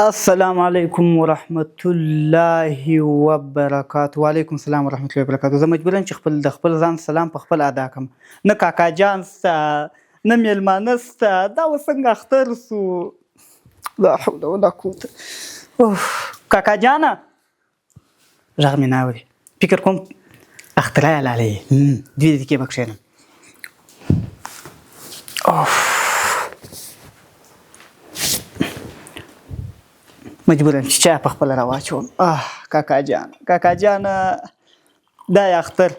السلام علیکم ورحمت الله وبرکاتو. وعلیکم السلام ورحمت الله وبرکاتو. زه مجبورم چې د خپل ځان سلام په خپل ادا کړم. نه کاکا جان سته، نه میلمانه سته، دا اوس څنګه اختر سو؟ لا حول ولا قوة. کاکا جانه غږ مې نه اوري، فکر کوم اخترا یې لالی 2 دقیقې به کښېنم. مجبورم چې چای په خپله راواچوم. کاکا جانه دا یې اختر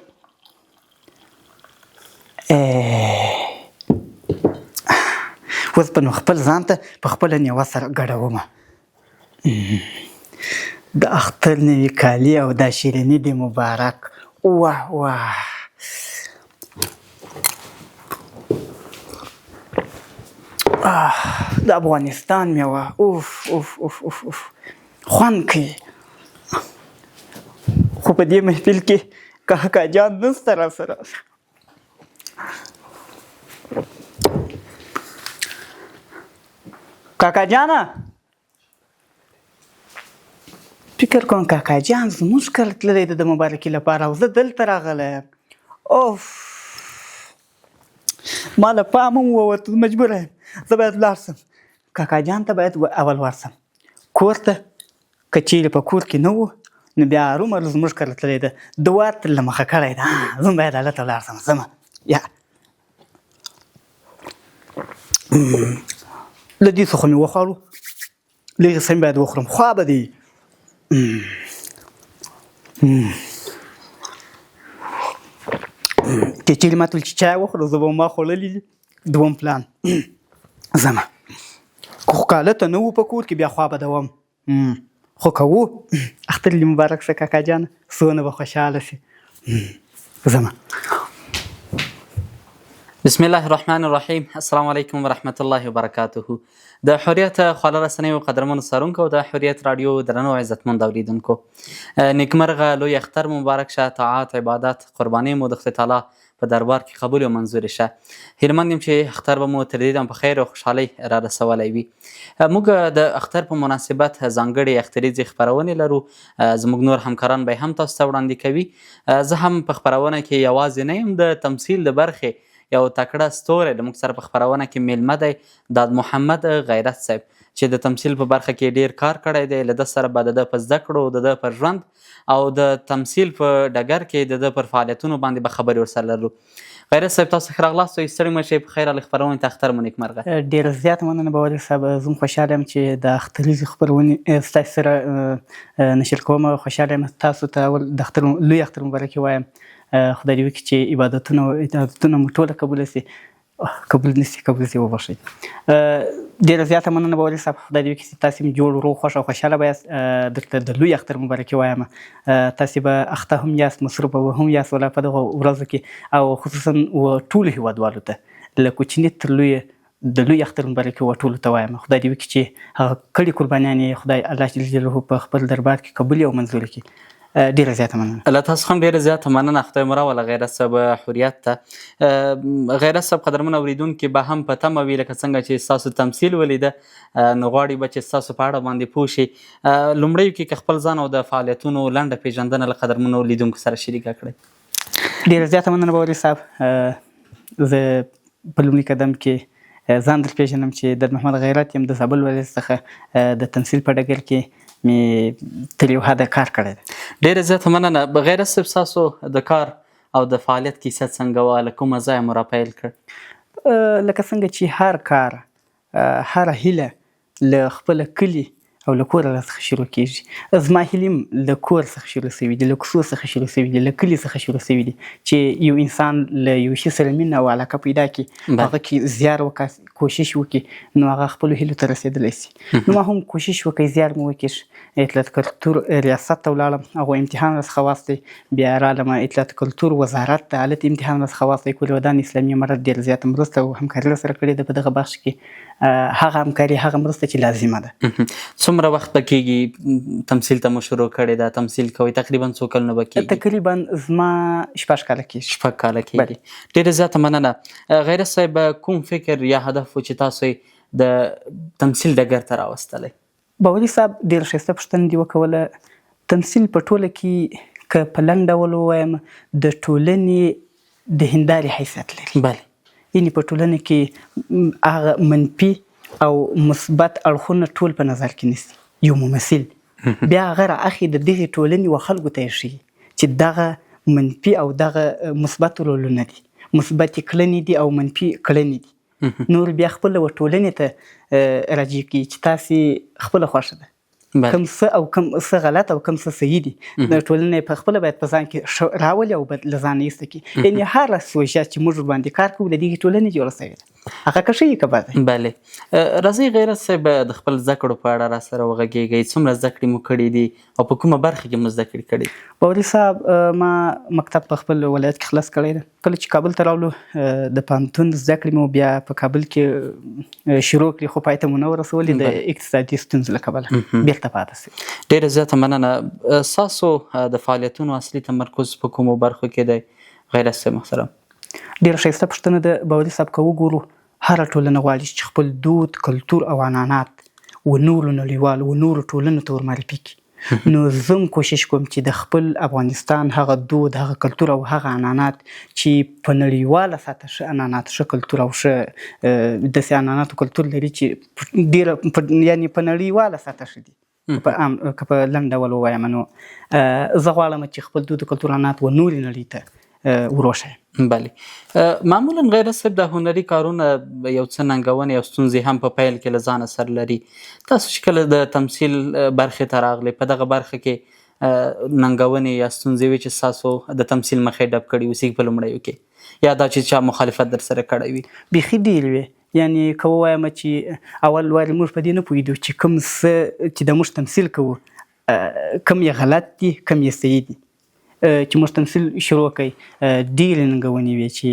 اوس به نو خپل ځان ته په خپله نیوه سره ګډومه. د اختر نوي کالي او دا شیریني دې مبارک. واه واه د افغانستان میوه اوف اوف اوف اوف اوف خوند کوي. خو په دې محفل کې کاکا جان نسته راسره. کاکا جانه فکر کوم کاکا جان زموږ کله تللی د مبارکي لپاره او زه دلته راغلی یم. اوف ما له پامه ووت، مجبوره یم زه باید ولاړ شم. کاکا جان ته باید اول ورشم کور ته. که چیرې په کور کې نه و نو بیا هرومرو زموږ کره تللی ده، د وار تر له مخه کړی ده. زه باید هلته ولاړ شم. ځمه یا له دې څخه مې وخوړو، لږې څه مې باید وخورم. خوا به دی که چیرې ما ته ویل چې چای وخوره، زه به ما خوړلی دي. دوم پلان ځمه. که خو کالته نه وو په کور کې بیا خوا به دوم. خو که وو اختر دې مبارک شه کاکا جانه، څونه به خوشحاله شي. ځمه. بسم الله الرحمن الرحیم. السلام علیکم ورحمت الله وبرکاته. د حریت خواله رسنیو قدرمنو څارونکو، د حریت راډیو درنو عزتمند اوریدونکو، نیکمرغه لوی اختر مبارک شه. طاعات، عبادت، قرباني مو د خدای تعالی په دربار کې قبول او منظور شه. هیلمند یم چې اختر به مو تر دې دم په خیر او خوشحالۍ را رسولی وي. موږ د اختر په مناسبت ځانګړې اختریزې خپرونې لرو. زموږ نور همکاران به هم تاسو ته وړاندې کوي. زه هم په خپرونه کې یوازې نه یم، د تمثیل د برخې یو تکړه ستوری د موږ سره په خپرونه کې میلمه دی، داد محمد غیرت صاحب، چې د تمثیل په برخه کې ډیر کار کړی دی. له ده سره به د ده په زده کړو، د ده پر ژوند او د تمثیل په ډګر کې د ده پر فعالیتونو باندې به خبرې ورسره لرو. غیرت صاحب تاسو ښه راغلاست، ستړي مه شئ. په خیر حال خپرونې ته اختر مو نیکمرغه. ډېره زیاته مننه باوري صاحب. زه هم خوشحاله یم چې د اختریزې خپرونې ستاسو سره نشر کوم. خوشحاله یم تاسو ته اول د لوی اختر مبارکي وایم. خدای دې وکړي چې عبادتونه مو ټوله قبوله شي. قبول نه شي وبخښئ. ډېره زیاته مننه باوري صاحب. خدای دې وکړي چې تاسې هم جوړ، روغ، خوښ او خوشحاله به یاست. درته د لوی اختر مبارکي وایم. تاسې به اخته هم یاست، مصروفه هم یاست ولا په دغه ورځو کې، او خصوصا ټولو هېوادوالو ته له کوچني تر لویه د لوی اختر مبارکي ټولو ته وایم. خدای دې وکړي چې هغه کړي قربانیان یې خدای الله جل جلاله په خپل دربار کې قبولې او منظوره کړي. ډېره زیاته مننه. له تاسو هم ډېره زیاته مننه. خدای مو راوله غیرت صاحب حریت ته. غیرت صاحب قدرمن اوریدونکي به هم په تمه وي لکه څنګه چې ستاسو تمثیل ولیده، نو غواړي به چې ستاسو په اړه باندې پوه شي. لومړیو کې که خپل ځان او د فعالیتونو لنډه پیژندنه له قدرمنو لیدونکو سره شریکه کړئ. ډېره زیاته مننه باوري صاحب. زه په لومړي قدم کې ځان در پېژنم چې د محمد غیرت یم، د زابل ولایت څخه د تمثیل په ډګر کې مې تر یو حده کار کړی دی. ډېره زیاته مننه. غیرت صاحب ستاسو د کار او د فعالیت کیسه څنګه وه؟ له کومه ځایه مو راپیل کړ؟ لکه څنګه چې هر کار، هره هیله له خپله کلي او له کوره راڅخه شروع کېږي. زما هیلې هم له کور څخه شروع شوي دي، له کوڅو څخه شروع شوي دي، له کلي څخه شروع شوي دي. چې یو انسان له یو شي سره مینه او علاقه پیدا کړي، هغه کې زیار وکړي، کوشش وکړي، نو هغه خپلو هیلو ته رسېدلی شي. نو ما هم کوشش وکړی، زیار مې وکړ. اطلاعات کلتور ریاست ته ولاړم، هغوی امتحان راڅخه واخیستی. بیا رالم اطلاعات کلتور وزارت ته، هلته امتحان راڅخه واخیستی. کل ودان اسلامي امارت ډېر زیاته مرسته او همکاري راسره کړې ده په دغه بخش کې. هغه همکاري، هغه مرسته چې لازمه ده. څومره وخت به کېږي تمثیل ته مو شروع کړې ده؟ تمثیل کوئ تقریبا څو کلونه به کېږي؟ تقریبا زما 6 کاله کېږي. 6 کاله کېږي. ډېره زیاته مننه. غیرت صاحب کوم فکر یا هدف و چې تاسو د تمثیل ډګر ته راوستلی؟ باوري صاحب ډېره ښایسته پوښتنه دې وکوله. تمثیل په ټوله کې که په لنډ ډول ووایم د ټولنې د هندارې حیثیت لري. بله. یعنې په ټولنه کې هغه منفي او مثبت اړخونه ټول په نظر کې نیسي. یو ممثل بیا هغه رااخلي د دغې ټولنې و خلکو ته یې ښیي چې دغه منفي او دغه مثبت رولونه دي، مثبتې کړنې دي او منفي کړنې دي. نور بیا خپله و ټولنې ته راجع کوي چې تاسې خپله خوښه ده، کوم څه او کوم څه غلط او کوم څه صحیح دي. د ټولنې په خپله باید په ځان کې راولي او باید له ځانه ایسته کړي. یعنې هره سوژه چې موږ باندې کار کوو د دغې ټولنې جوړه شوې ده، هغه که ښه وي که بد وي. بلې. راځئ غیرت صاحب د خپل زده کړو په اړه را سره وغږېږئ. څومره زده کړې مو کړي دي او په کومه برخه کې مو زده کړې کړي دي؟ باوري صاحب ما مکتب په خپل ولایت کې خلاص کړی ده. کله چې کابل ته راغلو د پوهنتون زده کړې مو بیا په کابل کې شروع کړې، خو پای ته مو نه ورسولې د اقتصادي ستونزو له کبله بېرته پاتې شوې. ډېره زیاته مننه. ستاسو د فعالیتونو اصلي تمرکز په کومو برخو کې دی غیرت صاحب محترم؟ ډېره ښایسته پوښتنه ده باوري صاحب. که وګورو هره ټولنه غواړي چې خپل دود، کلتور او عنعنات و نورو نړیوالو و نورو ټولنو ته ورمعرفي کړي. نو زه هم کوشش کوم چې د خپل افغانستان هغه دود، هغه کلتور او هغه عنعنات چې په نړیواله سطحه ښه عنعنات، ښه کلتور او ښه داسې عنعنات او کلتور لري چې ډېره یعنې په نړیواله سطحه ښه دي. که په لنډ ډول ووایم نو زه غواړم چې خپل دود او کلتور عنعنات و نورې نړۍ ته وروښیم. بلې. معمولا غیرت صاحب د هنري کارونه یو څه ننګونې او ستونزې هم په پیل کې له ځانه سره لري. تاسو چې کله د تمثیل برخې ته راغلئ په دغه برخه کې ننګونې یا ستونزې وي چې ستاسو د تمثیل مخې ډب کړي اوسي په لومړیو کې، یا دا چې چا مخالفت در سره کړی وي؟ بیخي ډېر وي. یعنې که ووایم چې اول وارې موږ په دې نه پوهېدو چې کوم څه چې د موږ تمثیل کوو کوم یې غلط دي کوم یې صحیح دي. چې موږ تمثیل شروع کړی ډېرې ننګونې وې چې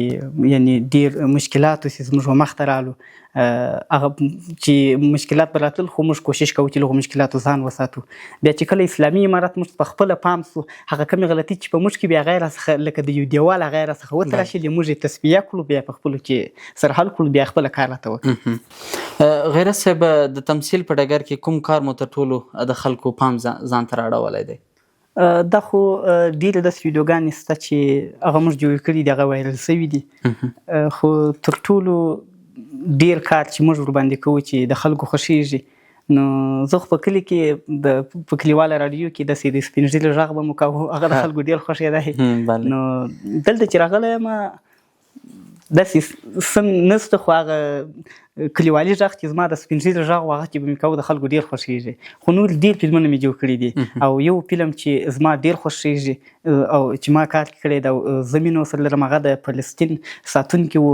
یعنې ډېر مشکلات چې زموږ مخ ته رالو. هغه چې مشکلات به راتلل خو موږ کوشش کوو چې له هغو مشکلاتو ځان وساتو. بیا چې کله اسلامي امارت موږ په خپله پام سو، هغه کومې غلطي چې په موږ کې بیا هغه یې راڅخه لکه د یو دیوال هغه یې راڅخه وتراشلې، موږ یې تصفیه کړو، بیا په خپلو کې سره حل کړو، بیا خپله کار راته وکړو. غیرت صاحب د تمثیل په ډګر کې کوم کار مو تر ټولو د خلکو پام ځان ته رااړولی دی؟ دا خو ډېرې داسې ویډیوګانې شته چې هغه موږ جوړې کړي دي، هغه وایرل شوي دي. خو تر ټولو ډېر کار چې موږ ورباندې کوو چې د خلکو خوښېږي، نو زه خو په کلي کې په کلیواله راډیو کې داسې د سپین ږیري غږ به مو کوو، هغه د خلکو ډېر خوښېدی. نو دلته چې راغلی یم داسې څه نشته، خو هغه کلیوالي غږ چې زما د سپین ږیري غږ و هغه چې به مې کوو د خلکو ډېر خوښېږي. خو نور ډېر فلمونه مې جوړ کړي دي او یو فلم چې زما ډېر خوښېږي او چې ما کار کړی دی او زه مینه ورسره لرم هغه د فلسطین ساتونکي وو.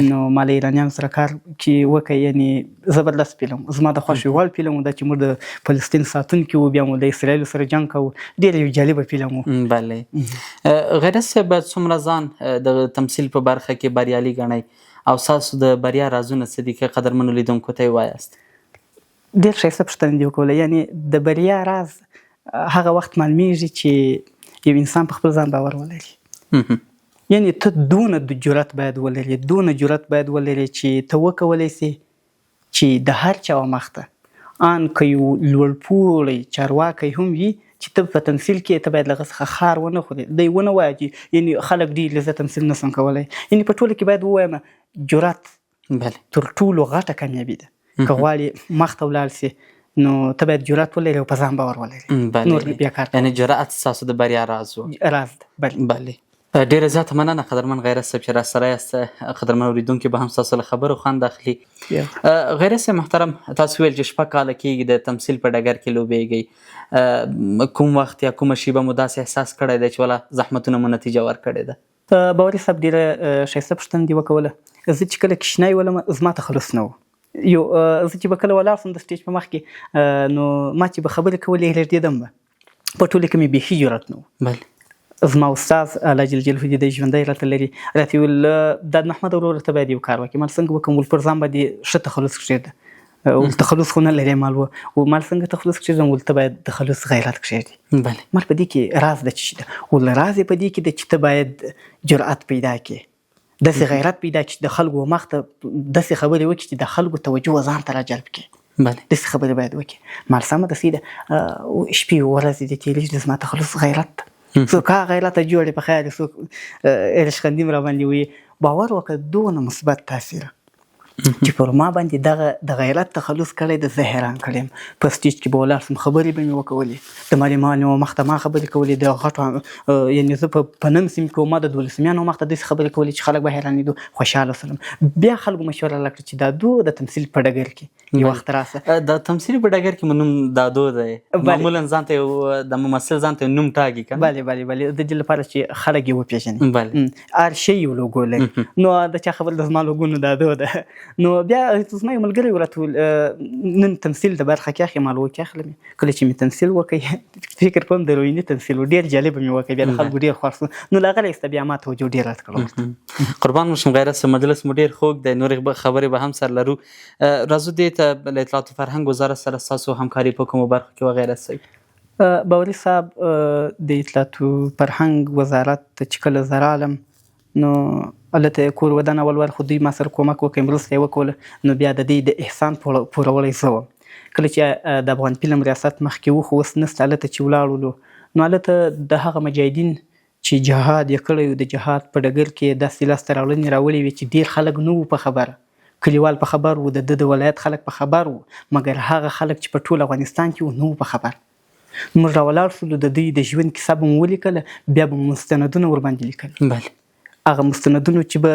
نو ما له ایرانیانو سره کار کې وکړی، یعنې زبردست فلم، زما د خوښې وړ فلم و. دا چې موږ د فلسطین ساتونکي وو، بیا مو د اسرائیلو سره جنګ کوو، ډېر یو جالبه فلم و. بلې. غیرت صاحب څومره ځان د تمثیل په برخه کې بریالي ګڼئ او ستاسو د بریا رازونه څه دي که قدرمنو لیدونکو ته یې وایاست؟ ډېر ښایسته پوښتنه دې وکوله. یعنې د بریا راز هغه وخت معلومیږي چې یو انسان په خپل ځان باور ولري. یعنې ته دونه جرأت باید ولري، دونه جرأت باید ولري چې ته وکولی سي چې د هر چا مخته ان که یو لوړپوړی چارواکی هم وي چې ته په تمثیل کې ته باید له هغه څخه خار ونه خورې، دی ونه وایه چې یعنې خلک ډېر زه تمثیل نه شم کولی. یعنې په ټوله کې باید ووایم جرأت تر ټولو غټه کامیابي ده. که غواړې مخته ولاړ سې نو ته باید جرأت ولرې او په ځان باور ولرې، نور بیا کار کوي. یعنې جرأت ستاسو د بریا راز و؟ راز ده. بلې. ډېره زیاته مننه قدرمن غیرت صاحب چې را سره یاست. قدرمن اورېدونکي به هم ستاسو له خبرو خوند اخلي. غیرت صاحب محترم، تاسو ویل چې 6 کاله کېږي د تمثیل په ډګر کې لوبېږئ. کوم وخت یا کومه شیبه مو داسې احساس کړی دی چې والا زحمتونه مو نتیجه ورکړې ده؟ باوري صاحب ډېره ښایسته پوښتنه دې وکوله. زه چې کله کوچنی ولم زما تخلص نه و. زه چې به کله ولاړ شم د سټیج په مخ کې نو ما چې به خبرې کولې لړزېدم به، په ټوله کې مې بیخي جرأت نه و. بله. زما استاد الله جل جلاله دې دی ژوندی راته لري، راته ویل داد محمد وروره ته باید یو کار وکړې. مال څنګه وکړم؟ ول پر ځان باندې ښه تخلص کښېږده، ول تخلص خو نه لرې. مال مال څنګه تخلص کښېږدم؟ ول ته باید تخلص غیرت کښېږدي. بله. مال په دې کې راز ده چې ده، ول راز یې په دې کې ده چې ته باید جرأت پیدا کړې، داسې غیرت پیدا کړي چې د خلکو مخ ته داسې خبرې وکړي چې د خلکو توجه ځان ته راجلب کړي. بله داسې خبرې باید وکړي. مال سمه ده سیده شپې ورځې دې تېرېږي د زما تخلص غیرت ده. څوک هغه غیرته جوړې په خیال څوک ریشخندي را باندې وي. باور وکړه دونه مثبت تاثیر چې پر ما باندې دغه د غیرت تخلص کړی د زه حیران کړی یم. په سټیج کې به ولاړ سم خبرې به مې وکولې د معلمانو مخته ما خبرې کولې د غټو یعنې زه په نن سیمه کې ما د 12 مخته داسې خبرې کولې چې خلک به حیرانېدو خوشحاله سلم. بیا خلکو مشوره راکړه چې دادو د تمثیل په ډګر کې یو وخت راسه. د تمثیل په ډګر کې مو نوم دادو دی. معمولا ځان ته د ممثل ځان ته نوم ټاږي که نه؟ بلې د دې لپاره چې خلک یې وپېژني. بله هر شی یو لوګو لري. نو د چا خبره د زما لوګو نه دادو ده. نو بیا زما یو ملګری راته نن تمثیل د برخه کې اخلي مال وکړي اخلم. کله چې مې تمثیل وکړ فکر کوم د رویني تمثیل و ډېر جالب مې وکړ. بیا د خلکو ډېر خوښ شو. نو له هغه راهیسته بیا ما توجه ډېر راته کړل. قربان مو شم غیرت صاحب، مجلس مو ډېر خوږ دی، نورې خبرې به هم سره لرو. راځو دې ته له اطلاعات فرهنګ وزارت سره ستاسو همکاري په کومو برخو کې وه غیرت صاحب؟ باوري صاحب د اطلاعات فرهنګ وزارت چې کله زه رالم نو هلته کور ودان اول وار خو دوی ما سره کومک وکړ، مرسته یې وکوله. نو بیا د دې د احسان پورولی زه وم. کله چې د افغان فلم ریاست مخکې و خو اوس نسته، هلته چې ولاړولو نو هلته د هغه مجاهدین چې جهاد یې کړی و د جهاد په ډګر کې داسې لاسته راوړنې راوړې وې چې ډېر خلک نه وو په خبره. کلیوال په خبر وو، د ولایت خلک په خبر وو، مګر هغه خلک چې په ټول افغانستان کې وو نه وو په خبر. موږ راولاړ شولو، د دوی د ژوند کیسه به مو ولیکله، بیا به مو مستندونه ورباندې لیکل. بله هغه مستندونو چې به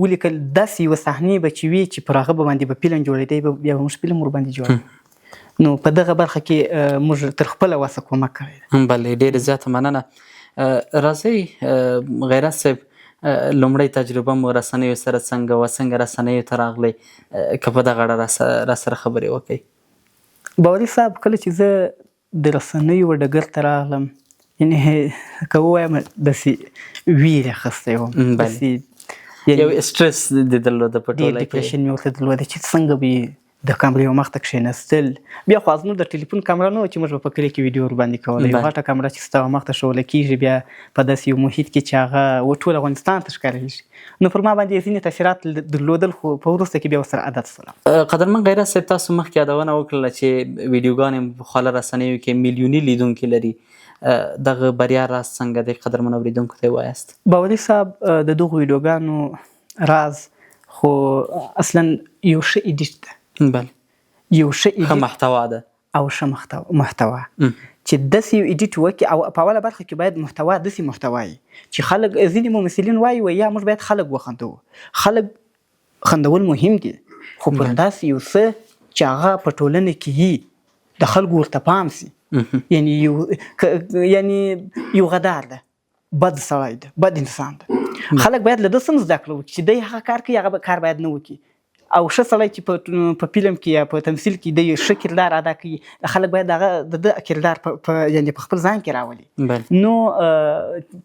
ولیکل داسې یوه صحنې به چې وي چې پر هغه به باندې به فلم جوړېدی، بیا به موږ فلم ورباندې جوړ. نو په دغه برخه کې موږ تر خپله وسه کومک کړی دی. بله ډېره زیاته مننه. راځئ غیرت صاحب، لومړی تجربه مو رسنیو سره څنګه وه؟ څنګه رسنیو ته راغلی؟ که په دغه اړه را سره خبرې وکړئ. باوري صاحب کله چې زه د رسنیو ډګر ته راغلم یعنې که ووایم داسې ویرې اخیستی وم، داسې یو سټرس دې درلوده په ټوله کې؟ ډپریشن مې ورته درلوده چې څنګه به د کامرې مخ ته کښېنستل. بیا خو زموږ د ټلیفون کامره نه وه چې موږ به په کلي کې ویډیو ورباندې کوله. یو غټه کامره چې ستا مخ ته ښووله کېږي، بیا په داسې یو محیط کې چې هغه ټول افغانستان ته ښکارېږي. نو پر ما باندې ځینې تاثیرات درلودل، خو په وروسته کې بیا ورسره عادت شولم. قدرمن غیرت صاحب، تاسو مخکې یادونه وکړله چې ویډیوګانې په خواله رسنیو کې میلیوني لیدونکي لري. دغه بریا راز څنګه دی؟ قدرمن اورېدونکو ته یې وایاست. باوري صاحب د دغو ویډیوګانو راز خو اصلا یو ښه ایډیټ ده. بله یو ښه محتوا ده او ښه محتوا چې داسې یو ایډیټ وکړي. او په اوله برخه کې باید محتوا داسې محتوا وي چې خلک، ځینې ممثلین وایي یا موږ باید خلک وخندو. خلک خندول مهم دي، خو پر داسې یو څه چې هغه په ټولنه کې وي د خلکو ورته پام سي. یعنې یو غدار ده، بد سړی ده، بد انسان ده. خلک باید له ده څه زده کړه وکړي چې دی هغه کار کوي، هغه کار باید نه وکړي. او ښه سړی چې په فلم کې یا په تمثیل کې د یو ښه کردار ادا کوي، خلک باید هغه د ده کردار یعنې په خپل ځان کې راولي. نو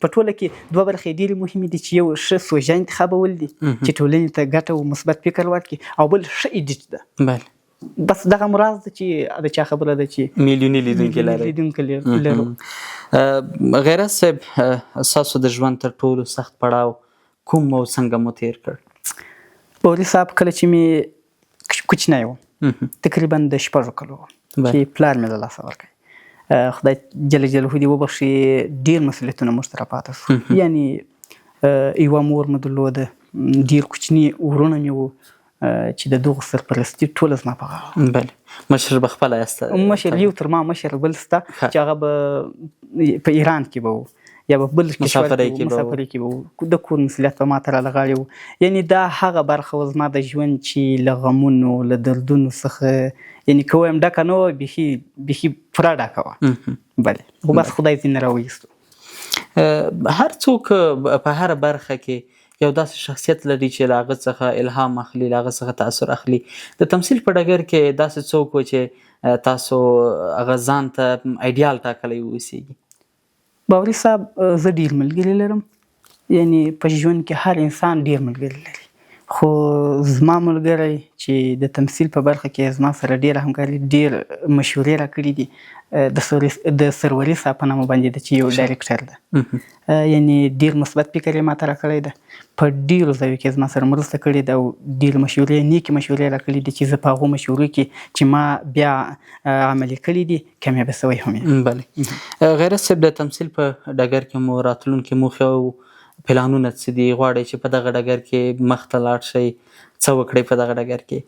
په ټوله کې دوه برخې ډېرې مهمې دي چې یو ښه سوژه انتخابول دي چې ټولنې ته ګټه او مثبت فکر ورکړي، او بل ښه ایډیټ ده. بله بس دغه مراد ده چې د چا خبره ده چې میلیوني لیدونکي لرو. غیرت صاحب، ستاسو د ژوند تر ټولو سخت پړاو کوم او څنګه مو تیر کړ؟ باوري صاحب کله چې مې کوچنی وم، تقریبا د 6 کالو وم، چې پلار مې له لاسه ورکړی. خدای جل جلاله دې وبخښي، ډېر مسؤلیتونه موږ ته راپاته شو. یعنې یوه مور مې درلوده، ډېر کوچني ورونه مې وو چې د دغو سرپرستي ټوله زما په غاړه. بله مشر به خپله یاست؟ مشر یو تر ما مشر بل شته چې هغه به په ایران کې به و یا به بل مسافرۍ کې به و. د کور مسؤلیت په ما ته راغلی و. یعنې دا هغه برخه وه زما د ژوند چې له غمونو له دردونو څخه، یعنې که ووایم ډکه نه وه، بیخي پوره ډکه وه. بلې خو بس خدای ځینې راویستو. هر څوک په هره برخه کې یو داسې شخصیت لري چې له هغه څخه الهام اخلي، له هغه څخه تاثر اخلي. د تمثیل په ډګر کې داسې څوک و چې تاسو هغه ځان ته ایډیال ټاکلی واوسیږي؟ باوري صاحب زه ډېر ملګري لرم، یعنې په ژوند کې هر انسان ډېر ملګري لري، خو زما ملګری چې د تمثیل په برخه کې زما سره ډېره همکاري ډېر مشورې راکړي دي د سروري صاحب په نامه باندې ده چې یو ډایرکټر ده یعنې ډېر مثبت فکر یې ماته راکړی ده په ډېرو ځایو کې زما سره مرسته کړې ده او ډېر مشورې نیکې مشورې راکړي دي چې زه په هغو مشورو کې چې ما بیا عملي کړي دي کامیابه سوی هم یم. بلې غیرت صاحب د تمثیل په ډګر کې مو راتلونکي موخې او پلانونه څه دي؟ غواړئ چې په دغه ډګر کې مخته لاړ شئ؟ څه وکړئ په دغه ډګر کې؟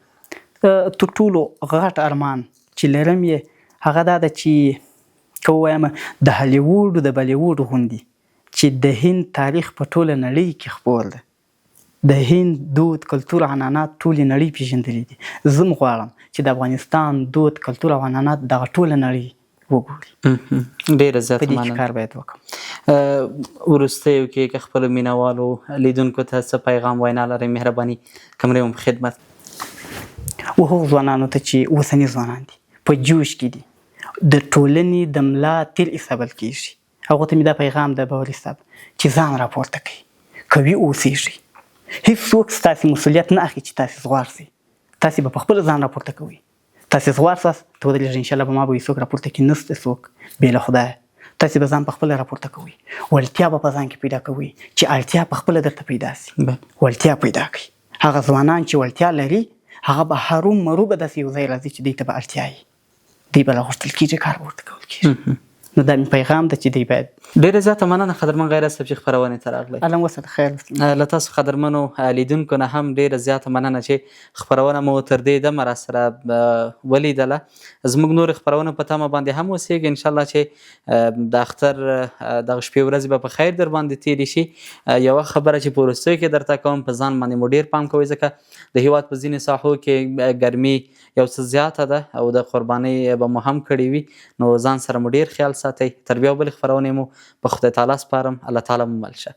تر ټولو غټ ارمان چې لرم یې هغه دا ده چې که ووایم د هالیووډ د بالیووډ غوندې چې د هند تاریخ په ټوله نړۍ کې خپور ده، د هند دود کلتور عنعنات ټولې نړۍ پیژندلي دي. زه هم غواړم چې د افغانستان دود کلتور او عنعنات دغه ټوله نړۍ وګوري. ډېره زیاته په دې کې مننه. کار باید وکړم. وروستیو کې که خپلو مینوالو لیدونکو ته څه پیغام وینا لرئ مهرباني کمرې هم خدمت. و هغو ځوانانو ته چې اوسني ځوانان دي په جوش کې دي د ټولنې د ملا تیر ایښودل کېږي، هغو ته مې دا پیغام ده باوري صاحب چې ځان راپورته کړئ، قوي اوسېږئ، هېڅوک ستاسې مسؤلیت نه اخلي چې تاسې ځوار شئ، تاسې به په خپله ځان راپورته کوئ. تاسې ځوار شاست ته ودرېږئ انشاءالله به ما به هېڅوک راپورته کړي، نشته څوک بې له خدایه. تاسې به ځان په خپله راپورته کوئ، وړتیا به په ځان کې پیدا کوئ چې اړتیا په خپله درته پیدا شي، وړتیا پیدا کړئ. هغه ځوانان چې وړتیا لري هغه به هرومرو به داسې یو ځای راځي چې دوی ته به اړتیا وي، دوی به راغوښتل کېږي، کار به ورته کول کېږي. نو دا مې پیغام ده چې دوی باید. ډېره زیاته مننه قدرمن غیرت صاحب چې خپرونې ته راغلی. الله مو وساته خیر. له تاسو قدرمنو لیدونکو نه هم ډېره زیاته مننه چې خپرونه مو تر دې دمه راسره ولیدله. زموږ نورې خپرونو په تمه باندې هم اوسېږي انشاءالله چې د اختر دغه شپې ورځې به په خیر در باندې تېرې شي. یوه خبره چې په وروستیو کې درته کوم، په ځان باندې مو ډېر پام کوئ ځکه د هېواد په ځینې ساحو کې ګرمي یو څه زیاته ده او د قربانۍ به مو هم کړې وي، نو ځان سره مو ډېر خیال ساتئ. تر بیا بلې خپرونې مو په خدای تعالی سپارم. الله تعالی مو مل شه.